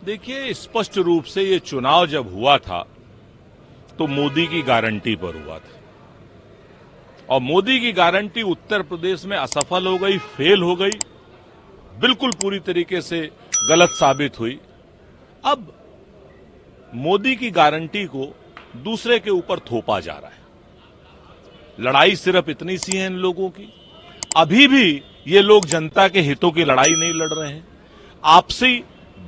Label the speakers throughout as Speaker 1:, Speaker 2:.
Speaker 1: देखिए, स्पष्ट रूप से ये चुनाव जब हुआ था तो मोदी की गारंटी पर हुआ था और मोदी की गारंटी उत्तर प्रदेश में असफल हो गई, फेल हो गई, बिल्कुल पूरी तरीके से गलत साबित हुई। अब मोदी की गारंटी को दूसरे के ऊपर थोपा जा रहा है। लड़ाई सिर्फ इतनी सी है इन लोगों की। अभी भी ये लोग जनता के हितों की लड़ाई नहीं लड़ रहे हैं, आपसी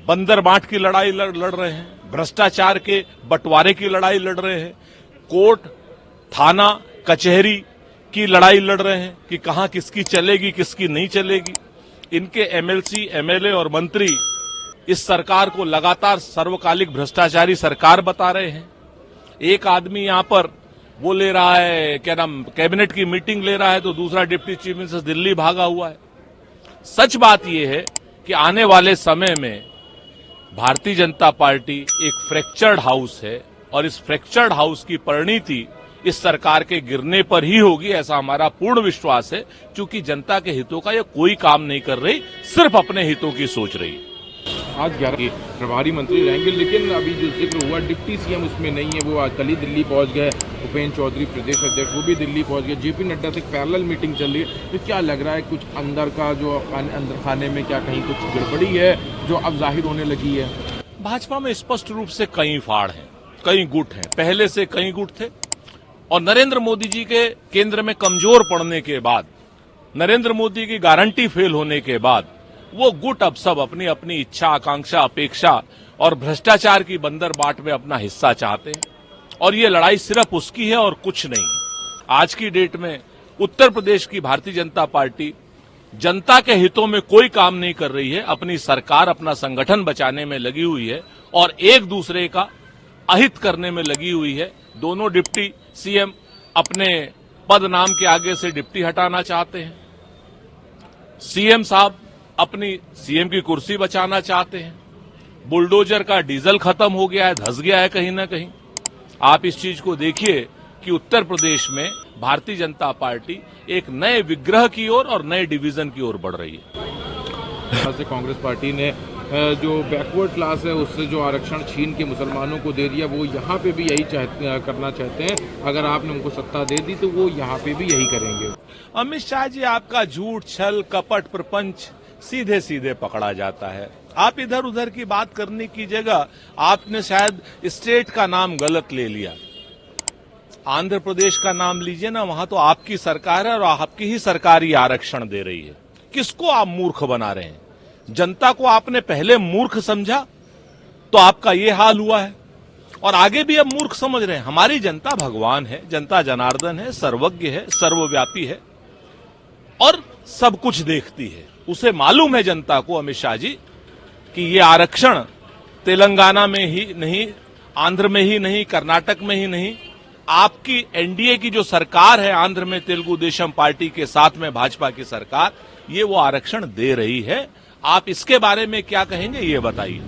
Speaker 1: बंदर बांट की लड़ाई लड़ रहे हैं, भ्रष्टाचार के बंटवारे की लड़ाई लड़ रहे हैं, कोर्ट थाना कचहरी की लड़ाई लड़ रहे हैं कि कहां किसकी चलेगी किसकी नहीं चलेगी। इनके एमएलसी, एमएलए और मंत्री इस सरकार को लगातार सर्वकालिक भ्रष्टाचारी सरकार बता रहे हैं। एक आदमी यहां पर वो ले रहा है, क्या नाम, कैबिनेट की मीटिंग ले रहा है, तो दूसरा डिप्टी चीफ मिनिस्टर दिल्ली भागा हुआ है। सच बात यह है कि आने वाले समय में भारतीय जनता पार्टी एक फ्रैक्चर्ड हाउस है और इस फ्रैक्चर्ड हाउस की परिणति इस सरकार के गिरने पर ही होगी, ऐसा हमारा पूर्ण विश्वास है। क्योंकि जनता के हितों का ये कोई काम नहीं कर रही, सिर्फ अपने हितों की सोच रही है।
Speaker 2: आज 11 प्रभारी मंत्री रहेंगे, लेकिन अभी जो जिक्र हुआ डिप्टी सीएम उसमें नहीं है। वो आज कल ही दिल्ली पहुंच गए। भूपेन्द्र चौधरी प्रदेश अध्यक्ष वो भी दिल्ली पहुंच गए। जेपी नड्डा से पैरेलल मीटिंग चल रही है। तो क्या लग रहा है कुछ अंदर का जो अंदर खाने में क्या कहीं कुछ गड़बड़ी है जो अब जाहिर होने लगी है?
Speaker 1: भाजपा में स्पष्ट रूप से कई फाड़ हैं, कई गुट हैं, पहले से कई गुट थे और नरेंद्र मोदी जी के केंद्र में कमजोर पड़ने के बाद, नरेंद्र मोदी की गारंटी फेल होने के बाद वो गुट अब सब अपनी अपनी इच्छा, आकांक्षा, अपेक्षा और भ्रष्टाचार की बंदर बाट में अपना हिस्सा चाहते हैं और ये लड़ाई सिर्फ उसकी है और कुछ नहीं है। आज की डेट में उत्तर प्रदेश की भारतीय जनता पार्टी जनता के हितों में कोई काम नहीं कर रही है, अपनी सरकार, अपना संगठन बचाने में लगी हुई है और एक दूसरे का अहित करने में लगी हुई है। दोनों डिप्टी सीएम अपने पद नाम के आगे से डिप्टी हटाना चाहते हैं। सीएम साहब अपनी सीएम की कुर्सी बचाना चाहते हैं। बुलडोजर का डीजल खत्म हो गया है, धंस गया है कहीं ना कहीं। आप इस चीज को देखिए कि उत्तर प्रदेश में भारतीय जनता पार्टी एक नए विग्रह की ओर और नए डिवीजन की ओर बढ़ रही है।
Speaker 2: से कांग्रेस पार्टी ने जो बैकवर्ड क्लास है उससे जो आरक्षण छीन के मुसलमानों को दे दिया, वो यहाँ पे भी यही करना चाहते हैं। अगर आपने उनको सत्ता दे दी तो वो यहाँ पे भी यही करेंगे।
Speaker 1: अमित शाह जी, आपका झूठ, छल, कपट, प्रपंच सीधे सीधे पकड़ा जाता है। आप इधर उधर की बात करने की जगह आपने शायद स्टेट का नाम गलत ले लिया। आंध्र प्रदेश का नाम लीजिए ना, वहां तो आपकी सरकार है और आपकी ही सरकार ही आरक्षण दे रही है। किसको आप मूर्ख बना रहे हैं? जनता को आपने पहले मूर्ख समझा तो आपका ये हाल हुआ है और आगे भी अब मूर्ख समझ रहे हैं। हमारी जनता भगवान है, जनता जनार्दन है, सर्वज्ञ है, सर्वव्यापी है और सब कुछ देखती है। उसे मालूम है जनता को, अमित शाह जी, कि ये आरक्षण तेलंगाना में ही नहीं, आंध्र में ही नहीं, कर्नाटक में ही नहीं, आपकी एनडीए की जो सरकार है आंध्र में तेलुगु देशम पार्टी के साथ में भाजपा की सरकार, ये वो आरक्षण दे रही है। आप इसके बारे में क्या कहेंगे, ये बताइए।